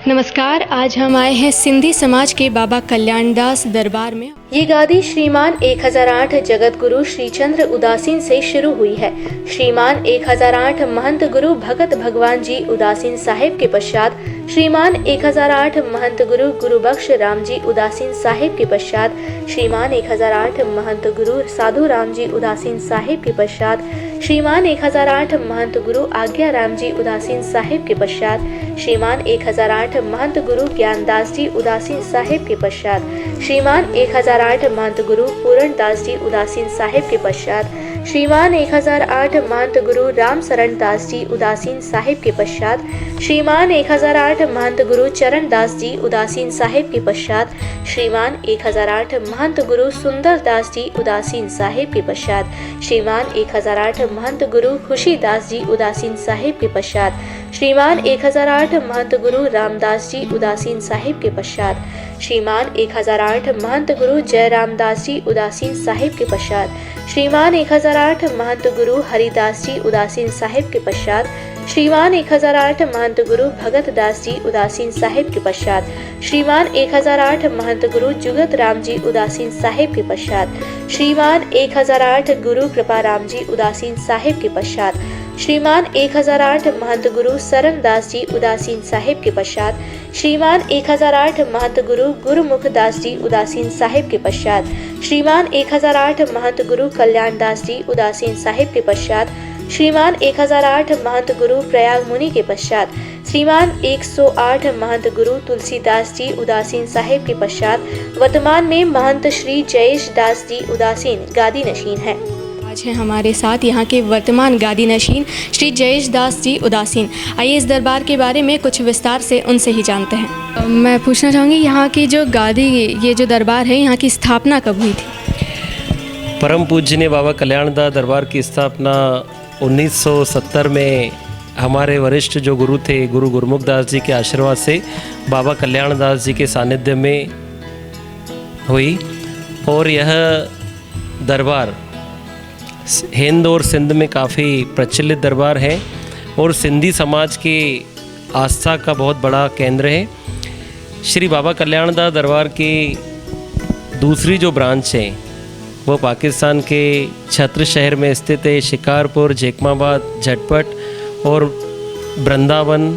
नमस्कार। आज हम आए हैं सिंधी समाज के बाबा कल्याणदास दरबार में। ये गादी श्रीमान 1008 जगत गुरु श्री चंद्र उदासीन से शुरू हुई है। श्रीमान 1008 महंत गुरु भगत भगवान जी उदासीन साहिब के पश्चात श्रीमान 1008 महंत गुरु गुरु बख्श राम जी उदासीन साहिब के पश्चात श्रीमान 1008 महंत गुरु साधु राम जी उदासीन साहिब के पश्चात श्रीमान 1008 महंत गुरु आज्ञा राम जी उदासीन साहिब के पश्चात श्रीमान 1008 महंत गुरु ज्ञानदास जी उदासीन साहिब के पश्चात श्रीमान 1008 महंत गुरु पूरण दास जी उदासीन साहिब के पश्चात श्रीमान 1008 महंत गुरु राम शरण दास जी उदासीन साहिब के पश्चात श्रीमान 1008 महंत गुरु चरण दास जी उदासीन साहिब के पश्चात श्रीमान 1008 महंत गुरु सुंदर दास जी उदासीन साहिब के पश्चात श्रीमान 1008 महंत गुरु खुशी दास जी उदासीन साहिब के पश्चात श्रीमान 1008 महंत गुरु रामदास जी उदासीन साहिब के पश्चात श्रीमान 1008 महंत गुरु जयराम दास जी उदासीन साहिब के पश्चात श्रीमान 1008 महंत गुरु हरिदास जी उदासीन साहिब के पश्चात श्रीमान 1008 महंत गुरु भगत दास जी उदासीन साहिब के पश्चात श्रीमान 1008 महंत गुरु जुगत राम जी उदासीन साहिब के पश्चात श्रीमान 1008 गुरु कृपा राम जी उदासीन साहिब के पश्चात श्रीमान 1008 महंत गुरु सरन दास जी उदासीन साहिब के पश्चात श्रीमान 1008 महंत गुरु गुरुमुख दास जी उदासीन साहिब के पश्चात श्रीमान 1008 महंत गुरु कल्याण दास जी उदासीन साहिब के पश्चात श्रीमान 1008 महंत गुरु प्रयाग मुनि के पश्चात श्रीमान 108 महंत गुरु तुलसीदास जी उदासीन साहिब के पश्चात वर्तमान में महंत श्री जयेश दास जी उदासीन गादी नशीन है। आज है हमारे साथ यहाँ के वर्तमान गादी नशीन श्री जयेश दास जी उदासीन। आइए इस दरबार के बारे में कुछ विस्तार से उनसे ही जानते हैं। मैं पूछना चाहूँगी, यहाँ की जो गादी, ये जो दरबार है, यहाँ की स्थापना कब हुई थी? परम पूज्य बाबा कल्याणदास दरबार की स्थापना 1970 में हमारे वरिष्ठ जो गुरु थे, गुरु गुरुमुख दास जी के आशीर्वाद से बाबा कल्याणदास जी के सानिध्य में हुई। और यह दरबार हिंद और सिंध में काफ़ी प्रचलित दरबार है और सिंधी समाज के आस्था का बहुत बड़ा केंद्र है। श्री बाबा कल्याणदास दरबार की दूसरी जो ब्रांच है वो पाकिस्तान के छत्र शहर में स्थित है। शिकारपुर, जेकमाबाद, झटपट और वृंदावन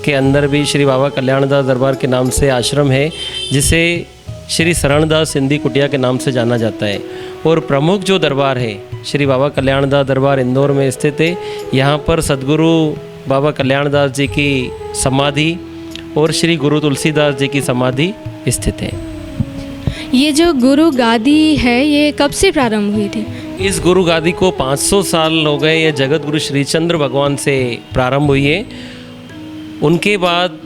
के अंदर भी श्री बाबा कल्याणदास दरबार के नाम से आश्रम है, जिसे श्री शरणदास सिंधी कुटिया के नाम से जाना जाता है। और प्रमुख जो दरबार है श्री बाबा कल्याणदास दरबार इंदौर में स्थित है। यहाँ पर सद्गुरु बाबा कल्याणदास जी की समाधि और श्री गुरु तुलसीदास जी की समाधि स्थित है। ये जो गुरु गादी है, ये कब से प्रारंभ हुई थी? इस गुरु गादी को 500 साल हो गए। ये जगत गुरु श्री चंद्र भगवान से प्रारंभ हुई है। उनके बाद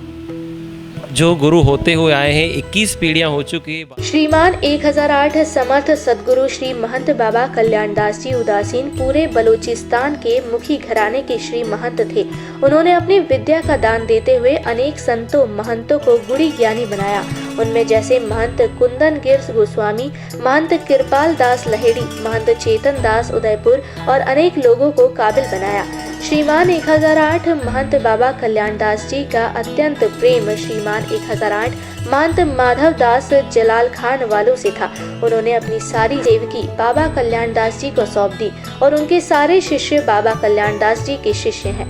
जो गुरु होते हुए आए हैं 21 पीढ़ियां हो चुकी है। श्रीमान 1008 समर्थ सदगुरु श्री महंत बाबा कल्याणदास जी उदासीन पूरे बलूचिस्तान के मुखी घराने के श्री महंत थे। उन्होंने अपनी विद्या का दान देते हुए अनेक संतों महंतों को गुणी ज्ञानी बनाया। उनमें जैसे महंत कुंदन गिर गोस्वामी, महंत कृपाल दास लहेड़ी, महंत चेतन दास उदयपुर और अनेक लोगों को काबिल बनाया। श्रीमान 1008 महंत बाबा कल्याणदास जी का अत्यंत प्रेम श्रीमान 1008 महंत माधव दास जलाल खान वालों से था। उन्होंने अपनी सारी सेवकी बाबा कल्याणदास जी को सौंप दी और उनके सारे शिष्य बाबा कल्याणदास जी के शिष्य हैं।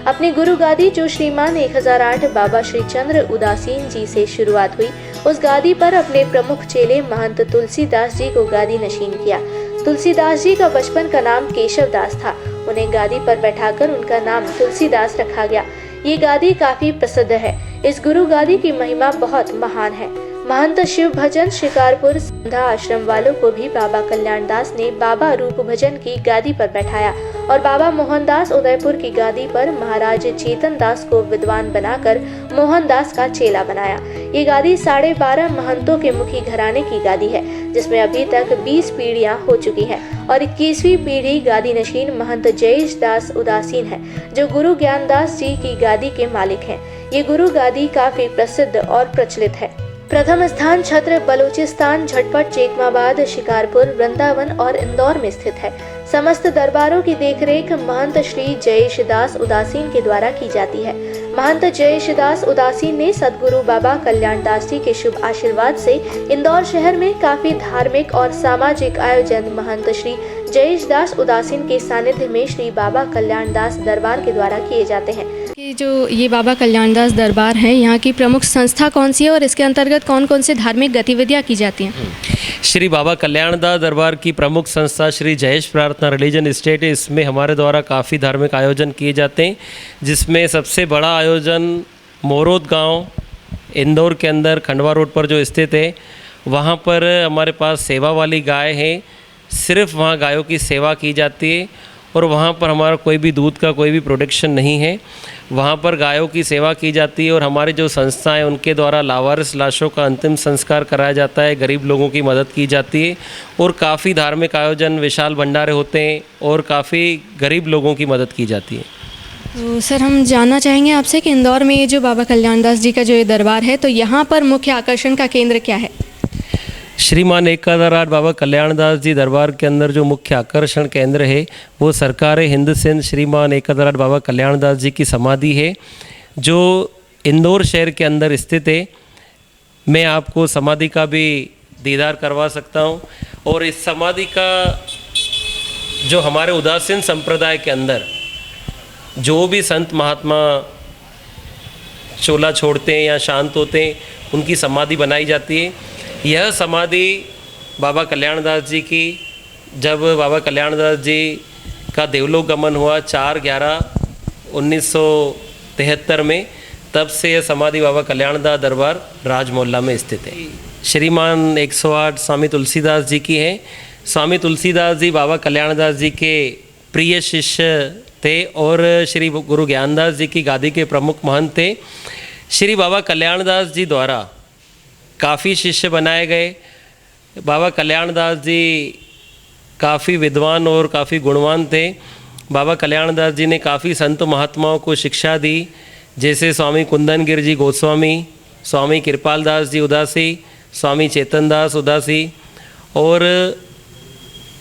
अपनी गुरु गादी जो श्रीमान 1008 बाबा श्री चंद्र उदासीन जी से शुरुआत हुई, उस गादी पर अपने प्रमुख चेले महंत तुलसीदास जी को गादी नशीन किया। तुलसीदास जी का बचपन का नाम केशव दास था। उन्हें गादी पर बैठाकर उनका नाम तुलसीदास रखा गया। ये गादी काफी प्रसिद्ध है। इस गुरु गादी की महिमा बहुत महान है। महंत शिव भजन शिकारपुर संधा आश्रम वालों को भी बाबा कल्याणदास ने बाबा रूप भजन की गादी पर बैठाया और बाबा मोहनदास उदयपुर की गादी पर महाराज चेतन दास को विद्वान बनाकर मोहनदास का चेला बनाया। ये गादी 12.5 महंतों के मुखी घराने की गादी है, जिसमें अभी तक 20 पीढ़ियां हो चुकी हैं और 21वीं पीढ़ी गादी नशीन महंत जयेश दास उदासीन है, जो गुरु ज्ञानदास जी की गादी के मालिक हैं। ये गुरु गादी काफी प्रसिद्ध और प्रचलित है। प्रथम स्थान छत्र बलूचिस्तान, झटपट, जेकमाबाद, शिकारपुर, वृंदावन और इंदौर में स्थित है। समस्त दरबारों की देखरेख महंत श्री जयेश दास उदासीन के द्वारा की जाती है। महंत जयेश दास उदासीन ने सदगुरु बाबा कल्याण दास जी के शुभ आशीर्वाद से इंदौर शहर में काफी धार्मिक और सामाजिक आयोजन महंत श्री जयेश दास उदासीन के सानिध्य में श्री बाबा कल्याण दास दरबार के द्वारा किए जाते हैं। कि जो ये बाबा कल्याण दास दरबार है, यहाँ की प्रमुख संस्था कौन सी है और इसके अंतर्गत कौन कौन से धार्मिक गतिविधियाँ की जाती हैं? श्री बाबा कल्याण दास दरबार की प्रमुख संस्था श्री जयेश प्रार्थना रिलीजन स्टेट है। इसमें हमारे द्वारा काफ़ी धार्मिक आयोजन किए जाते हैं, जिसमें सबसे बड़ा आयोजन मोरोद गांव इंदौर के अंदर खंडवा रोड पर जो स्थित है, वहाँ पर हमारे पास सेवा वाली गाय है। सिर्फ वहाँ गायों की सेवा की जाती है और वहाँ पर हमारा कोई भी दूध का कोई भी प्रोडक्शन नहीं है। वहाँ पर गायों की सेवा की जाती है और हमारी जो संस्था है उनके द्वारा लावारिस लाशों का अंतिम संस्कार कराया जाता है, गरीब लोगों की मदद की जाती है और काफ़ी धार्मिक आयोजन, विशाल भंडारे होते हैं और काफ़ी गरीब लोगों की मदद की जाती है। तो सर, हम जानना चाहेंगे आपसे कि इंदौर में ये जो बाबा कल्याण दास जी का जो ये दरबार है, तो यहाँ पर मुख्य आकर्षण का केंद्र क्या है? श्रीमान 1008 बाबा कल्याण दास जी दरबार के अंदर जो मुख्य आकर्षण केंद्र है वो सरकार हिंद सिंध श्रीमान 1008 बाबा कल्याण दास जी की समाधि है, जो इंदौर शहर के अंदर स्थित है। मैं आपको समाधि का भी दीदार करवा सकता हूँ। और इस समाधि का जो हमारे उदासीन संप्रदाय के अंदर जो भी संत महात्मा चोला छोड़ते हैं या शांत होते हैं, उनकी समाधि बनाई जाती है। यह समाधि बाबा कल्याण दास जी की, जब बाबा कल्याण दास जी का देवलोक गमन हुआ 4/11/1973 में, तब से यह समाधि बाबा कल्याण दास दरबार राजमोहल्ला में स्थित है। श्रीमान 108 स्वामी तुलसीदास जी की है। स्वामी तुलसीदास जी बाबा कल्याण दास जी के प्रिय शिष्य थे और श्री गुरु ज्ञानदास जी की गादी के प्रमुख महंत थे। श्री बाबा कल्याण दास जी द्वारा काफ़ी शिष्य बनाए गए। बाबा कल्याण दास जी काफ़ी विद्वान और काफ़ी गुणवान थे। बाबा कल्याण दास जी ने काफ़ी संत महात्माओं को शिक्षा दी, जैसे स्वामी कुंदन गिर जी गोस्वामी, स्वामी कृपाल दास जी उदासी, स्वामी चेतन दास उदासी और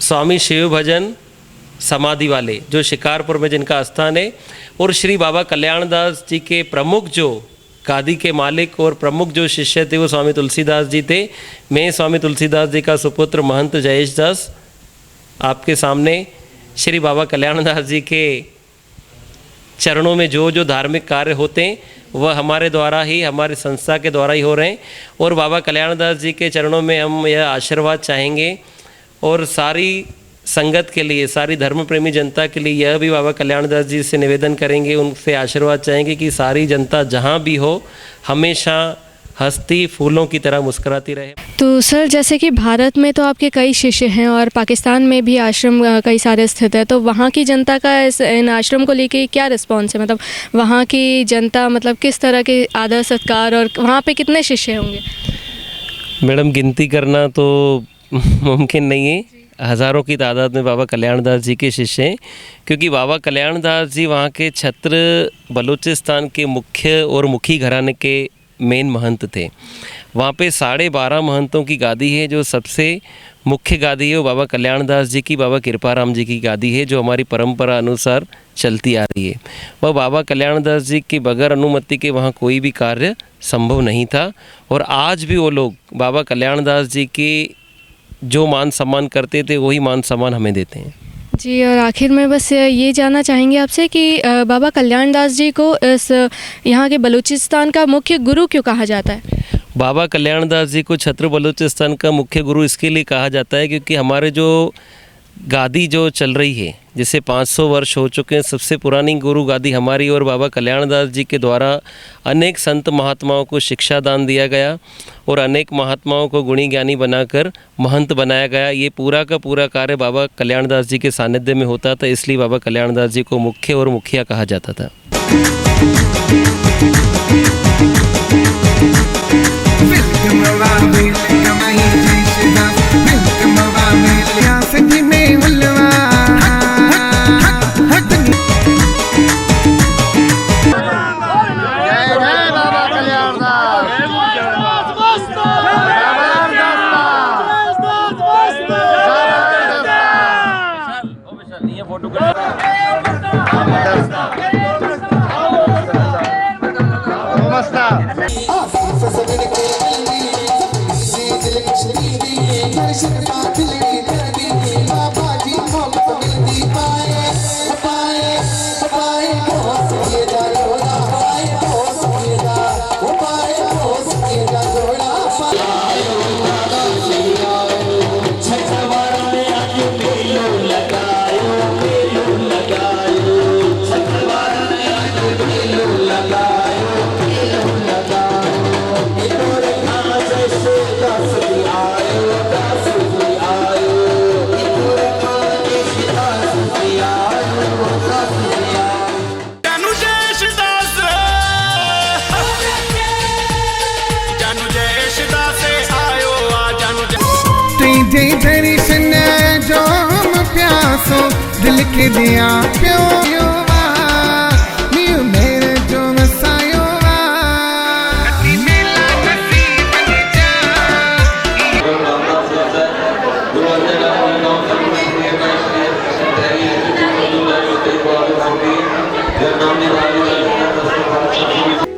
स्वामी शिव भजन समाधि वाले जो शिकारपुर में जिनका स्थान है। और श्री बाबा कल्याण दास जी के प्रमुख जो गादी के मालिक और प्रमुख जो शिष्य थे वो स्वामी तुलसीदास जी थे। मैं स्वामी तुलसीदास जी का सुपुत्र महंत जयेश दास आपके सामने श्री बाबा कल्याण दास जी के चरणों में जो जो धार्मिक कार्य होते हैं वह हमारे द्वारा ही, हमारी संस्था के द्वारा ही हो रहे हैं। और बाबा कल्याण दास जी के चरणों में हम यह आशीर्वाद चाहेंगे और सारी संगत के लिए, सारी धर्म प्रेमी जनता के लिए यह भी बाबा कल्याण दास जी से निवेदन करेंगे, उनसे आशीर्वाद चाहेंगे कि सारी जनता जहाँ भी हो हमेशा हंसती फूलों की तरह मुस्कुराती रहे। तो सर, जैसे कि भारत में तो आपके कई शिष्य हैं और पाकिस्तान में भी आश्रम कई सारे स्थित है, तो वहाँ की जनता का इन आश्रम को लेके क्या रिस्पॉन्स है? मतलब वहाँ की जनता मतलब किस तरह के आदर सत्कार, और वहाँ पे कितने शिष्य होंगे? मैडम, गिनती करना तो मुमकिन नहीं है। हज़ारों की तादाद में बाबा कल्याण दास जी के शिष्य हैं, क्योंकि बाबा कल्याण दास जी वहाँ के छत्र बलूचिस्तान के मुख्य और मुखी घराने के मेन महंत थे। वहाँ पे 12.5 महंतों की गादी है। जो सबसे मुख्य गादी है वो बाबा कल्याण दास जी की, बाबा कृपाराम जी की गादी है, जो हमारी परंपरा अनुसार चलती आ रही है। वह बाबा कल्याण दास जी के बगैर अनुमति के वहाँ कोई भी कार्य संभव नहीं था। और आज भी वो लोग बाबा कल्याण दास जी की जो मान सम्मान करते थे वही मान सम्मान हमें देते हैं। जी, और आखिर में बस ये जानना चाहेंगे आपसे कि बाबा कल्याण दास जी को इस यहाँ के बलूचिस्तान का मुख्य गुरु क्यों कहा जाता है? बाबा कल्याण दास जी को छत्र बलूचिस्तान का मुख्य गुरु इसके लिए कहा जाता है क्योंकि हमारे जो गादी जो चल रही है, जिसे 500 वर्ष हो चुके हैं, सबसे पुरानी गुरु गादी हमारी और बाबा कल्याण दास जी के द्वारा अनेक संत महात्माओं को शिक्षा दान दिया गया और अनेक महात्माओं को गुणी ज्ञानी बनाकर महंत बनाया गया। ये पूरा का पूरा कार्य बाबा कल्याण दास जी के सानिध्य में होता था, इसलिए बाबा कल्याण दास जी को मुख्य और मुखिया कहा जाता था। दर्शन पाठ ले करदी बाबा जी मोहब्बत मिलदी पाए पाए पाए होश के दा जोड़ा पाए होश के दा पाए होश के दा जोड़ा तुझे दर्शन जो हम प्यासो दिल के दिया प्यो मेरे जो मसायो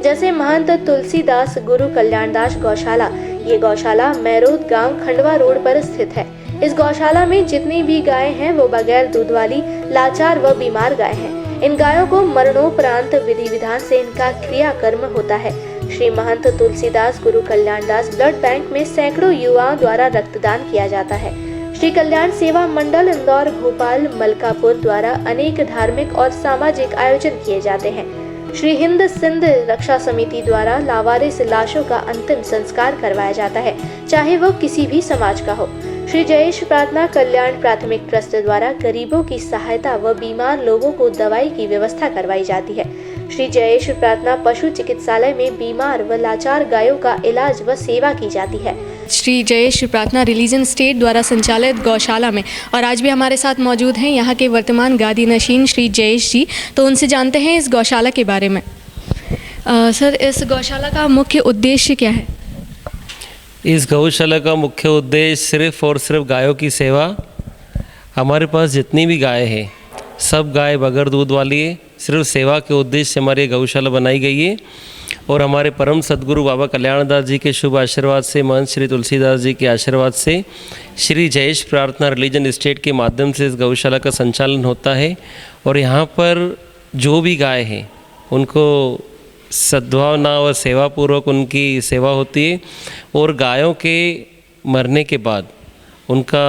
जैसे महंत तुलसीदास गुरु कल्याणदास गौशाला। ये गौशाला मैरोद गांव खंडवा रोड पर स्थित है। इस गौशाला में जितनी भी गायें हैं वो बगैर दूध वाली, लाचार व बीमार गाय हैं। इन गायों को मरणोपरांत विधि विधान से इनका क्रियाकर्म होता है। श्री महंत तुलसीदास गुरु कल्याणदास ब्लड बैंक में सैकड़ों युवाओं द्वारा रक्तदान किया जाता है। श्री कल्याण सेवा मंडल इंदौर, भोपाल, मलकापुर द्वारा अनेक धार्मिक और सामाजिक आयोजन किए जाते हैं। श्री हिंद सिंध रक्षा समिति द्वारा लावारिस लाशों का अंतिम संस्कार करवाया जाता है, चाहे वो किसी भी समाज का हो। श्री जयेश प्रार्थना कल्याण प्राथमिक ट्रस्ट द्वारा गरीबों की सहायता व बीमार लोगों को दवाई की व्यवस्था करवाई जाती है। श्री जयेश प्रार्थना पशु चिकित्सालय में बीमार व लाचार गायों का इलाज व सेवा की जाती है। श्री जयेश प्रार्थना रिलीजन स्टेट द्वारा संचालित गौशाला में, और आज भी हमारे साथ मौजूद हैं यहाँ के वर्तमान गादी नशीन श्री जयेश जी। तो उनसे जानते हैं इस गौशाला के बारे में। सर, इस गौशाला का मुख्य उद्देश्य क्या है? इस गौशाला का मुख्य उद्देश्य सिर्फ़ और सिर्फ गायों की सेवा। हमारे पास जितनी भी गाय हैं सब गाय बगैर दूध वाली है। सिर्फ सेवा के उद्देश्य से हमारी गौशाला बनाई गई है। और हमारे परम सद्गुरु बाबा कल्याणदास जी के शुभ आशीर्वाद से, महंत श्री तुलसीदास जी के आशीर्वाद से, श्री जयेश प्रार्थना रिलीजन स्टेट के माध्यम से इस गौशाला का संचालन होता है। और यहाँ पर जो भी गाय हैं उनको सद्भावना और सेवापूर्वक उनकी सेवा होती है। और गायों के मरने के बाद उनका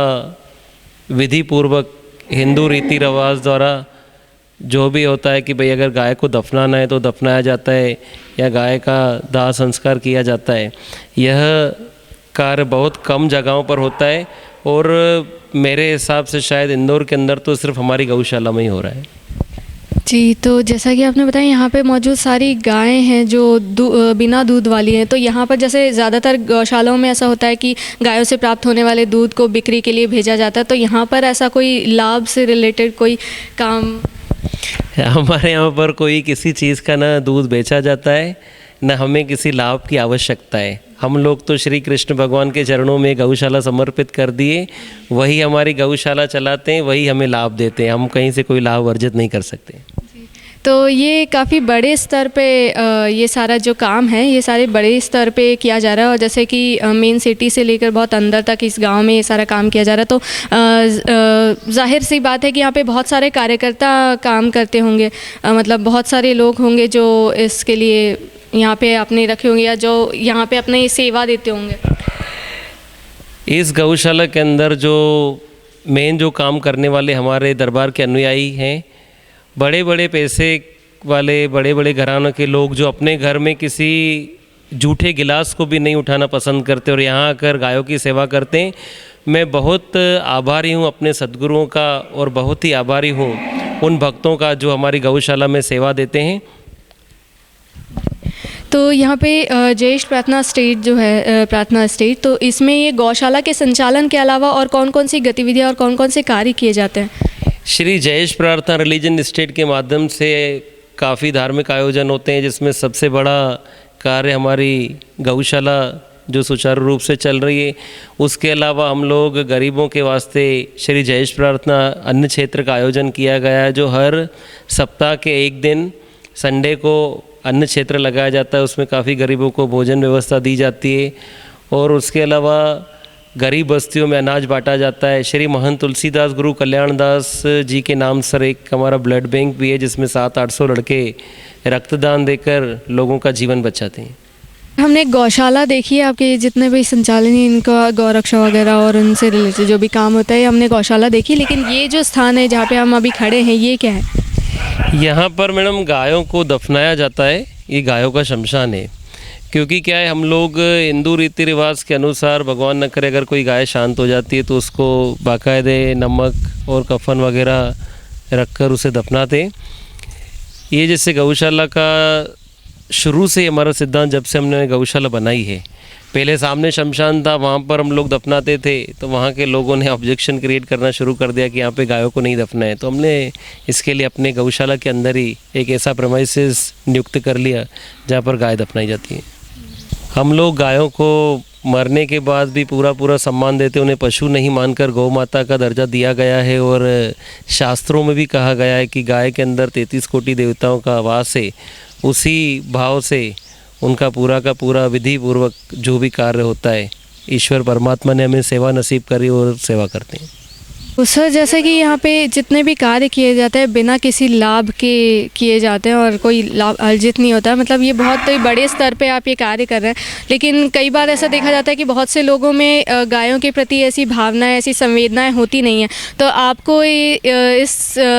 विधि पूर्वक हिंदू रीति रिवाज द्वारा जो भी होता है कि भाई अगर गाय को दफनाना है तो दफनाया जाता है या गाय का दाह संस्कार किया जाता है। यह कार्य बहुत कम जगहों पर होता है और मेरे हिसाब से शायद इंदौर के अंदर तो सिर्फ हमारी गौशाला में ही हो रहा है। जी, तो जैसा कि आपने बताया यहाँ पे मौजूद सारी गायें हैं जो बिना दूध वाली हैं। तो यहाँ पर जैसे ज़्यादातर गौशालाओं में ऐसा होता है कि गायों से प्राप्त होने वाले दूध को बिक्री के लिए भेजा जाता है। तो यहाँ पर ऐसा कोई लाभ से रिलेटेड कोई काम? हमारे यहाँ पर कोई किसी चीज़ का ना दूध बेचा जाता है, न हमें किसी लाभ की आवश्यकता है। हम लोग तो श्री कृष्ण भगवान के चरणों में गौशाला समर्पित कर दिए, वही हमारी गौशाला चलाते हैं, वही हमें लाभ देते हैं। हम कहीं से कोई लाभ अर्जित नहीं कर सकते। तो ये काफ़ी बड़े स्तर पे ये सारा जो काम है ये सारे बड़े स्तर पे किया जा रहा है। और जैसे कि मेन सिटी से लेकर बहुत अंदर तक इस गांव में ये सारा काम किया जा रहा है। तो जाहिर सी बात है कि यहाँ पे बहुत सारे कार्यकर्ता काम करते होंगे, मतलब बहुत सारे लोग होंगे जो इसके लिए यहाँ पे अपने रखे होंगे या जो यहाँ पे अपनी सेवा देते होंगे। इस गौशाला के अंदर जो मेन जो काम करने वाले हमारे दरबार के अनुयायी हैं, बड़े बड़े पैसे वाले बड़े बड़े घरानों के लोग जो अपने घर में किसी जूठे गिलास को भी नहीं उठाना पसंद करते और यहाँ आकर गायों की सेवा करते हैं। मैं बहुत आभारी हूँ अपने सद्गुरुओं का और बहुत ही आभारी हूँ उन भक्तों का जो हमारी गौशाला में सेवा देते हैं। तो यहाँ पे जयेश प्रार्थना स्टेट जो है प्रार्थना स्टेट, तो इसमें ये गौशाला के संचालन के अलावा और कौन कौन सी गतिविधियाँ और कौन कौन से कार्य किए जाते हैं? श्री जयेश प्रार्थना रिलीजन स्टेट के माध्यम से काफ़ी धार्मिक आयोजन होते हैं, जिसमें सबसे बड़ा कार्य हमारी गौशाला जो सुचारू रूप से चल रही है। उसके अलावा हम लोग गरीबों के वास्ते श्री जयेश प्रार्थना अन्न क्षेत्र का आयोजन किया गया है, जो हर सप्ताह के एक दिन संडे को अन्न क्षेत्र लगाया जाता है। उसमें काफ़ी गरीबों को भोजन व्यवस्था दी जाती है। और उसके अलावा गरीब बस्तियों में अनाज बांटा जाता है। श्री महंत तुलसीदास गुरु कल्याणदास जी के नाम सर एक हमारा ब्लड बैंक भी है, जिसमें 700-800 लड़के रक्तदान देकर लोगों का जीवन बचाते हैं। हमने गौशाला देखी है, आपके जितने भी संचालन हैं इनका गौरक्षा वगैरह और उनसे रिलेटेड जो भी काम होता है हमने गौशाला देखी, लेकिन ये जो स्थान है जहाँ पे हम अभी खड़े हैं ये क्या है? यहाँ पर मैडम गायों को दफनाया जाता है। ये गायों का शमशान है, क्योंकि क्या है हम लोग हिंदू रीति रिवाज के अनुसार भगवान न करे अगर कोई गाय शांत हो जाती है तो उसको बाकायदे नमक और कफन वगैरह रखकर उसे दफनाते। ये जैसे गौशाला का शुरू से हमारा सिद्धांत, जब से हमने गौशाला बनाई है, पहले सामने शमशान था, वहाँ पर हम लोग दफनाते थे, तो वहाँ के लोगों ने ऑब्जेक्शन क्रिएट करना शुरू कर दिया कि यहाँ पे गायों को नहीं दफना है। तो हमने इसके लिए अपने गौशाला के अंदर ही एक ऐसा प्रेमाइसेस नियुक्त कर लिया जहाँ पर गाय दफनाई जाती है। हम लोग गायों को मरने के बाद भी पूरा सम्मान देते, उन्हें पशु नहीं मानकर गौ माता का दर्जा दिया गया है। और शास्त्रों में भी कहा गया है कि गाय के अंदर 33 कोटि देवताओं का वास है। उसी भाव से उनका पूरा का पूरा विधि पूर्वक जो भी कार्य होता है, ईश्वर परमात्मा ने हमें सेवा नसीब करी और सेवा करते हैं। सर जैसे कि यहाँ पे जितने भी कार्य किए जाते हैं बिना किसी लाभ के किए जाते हैं और कोई लाभ अर्जित नहीं होता, मतलब ये बहुत ही बड़े स्तर पे आप ये कार्य कर रहे हैं। लेकिन कई बार ऐसा देखा जाता है कि बहुत से लोगों में गायों के प्रति ऐसी भावनाएं, ऐसी संवेदनाएं होती नहीं हैं। तो आपको इस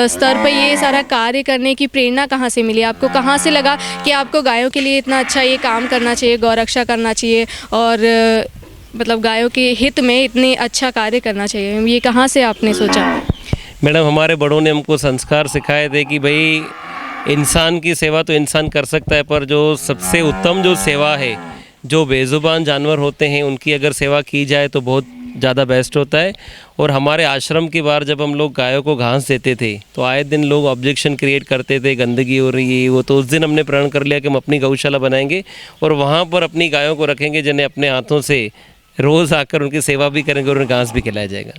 स्तर पर ये सारा कार्य करने की प्रेरणा कहाँ से मिली? आपको कहाँ से लगा कि आपको गायों के लिए इतना अच्छा ये काम करना चाहिए, गौरक्षा करना चाहिए और मतलब गायों के हित में इतने अच्छा कार्य करना चाहिए? ये कहाँ से आपने सोचा? मैडम हमारे बड़ों ने हमको संस्कार सिखाए थे कि भाई इंसान की सेवा तो इंसान कर सकता है, पर जो सबसे उत्तम जो सेवा है, जो बेजुबान जानवर होते हैं उनकी अगर सेवा की जाए तो बहुत ज़्यादा बेस्ट होता है। और हमारे आश्रम के बाहर जब हम लोग गायों को घास देते थे तो आए दिन लोग ऑब्जेक्शन क्रिएट करते थे, गंदगी हो रही है वो। तो उस दिन हमने प्रण कर लिया कि हम अपनी गौशाला बनाएंगे और वहाँ पर अपनी गायों को रखेंगे, जिन्हें अपने हाथों से रोज़ आकर उनकी सेवा भी करेंगे और उन्हें घास भी खिलाया जाएगा।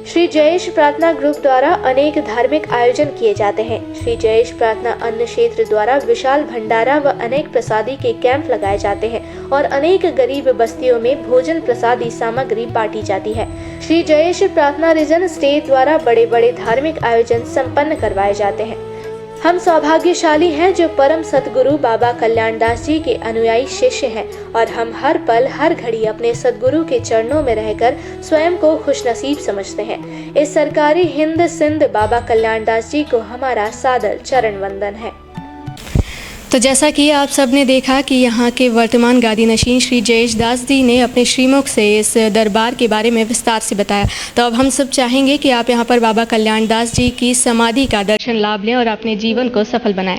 श्री जयेश प्रार्थना ग्रुप द्वारा अनेक धार्मिक आयोजन किए जाते हैं। श्री जयेश प्रार्थना अन्न क्षेत्र द्वारा विशाल भंडारा व अनेक प्रसादी के कैंप लगाए जाते हैं और अनेक गरीब बस्तियों में भोजन प्रसादी सामग्री बांटी जाती है। श्री जयेश प्रार्थना रीजन स्टेट द्वारा बड़े बड़े धार्मिक आयोजन संपन्न करवाए जाते हैं। हम सौभाग्यशाली हैं जो परम सतगुरु बाबा कल्याणदास जी के अनुयायी शिष्य हैं और हम हर पल हर घड़ी अपने सतगुरु के चरणों में रहकर स्वयं को खुशनसीब समझते हैं। इस सरकारी हिंद सिंध बाबा कल्याणदास जी को हमारा सादर चरण वंदन है। तो जैसा कि आप सब ने देखा कि यहाँ के वर्तमान गादी नशीन श्री जयेश दास जी ने अपने श्रीमुख से इस दरबार के बारे में विस्तार से बताया। तो अब हम सब चाहेंगे कि आप यहाँ पर बाबा कल्याणदास जी की समाधि का दर्शन लाभ लें और अपने जीवन को सफल बनाएं।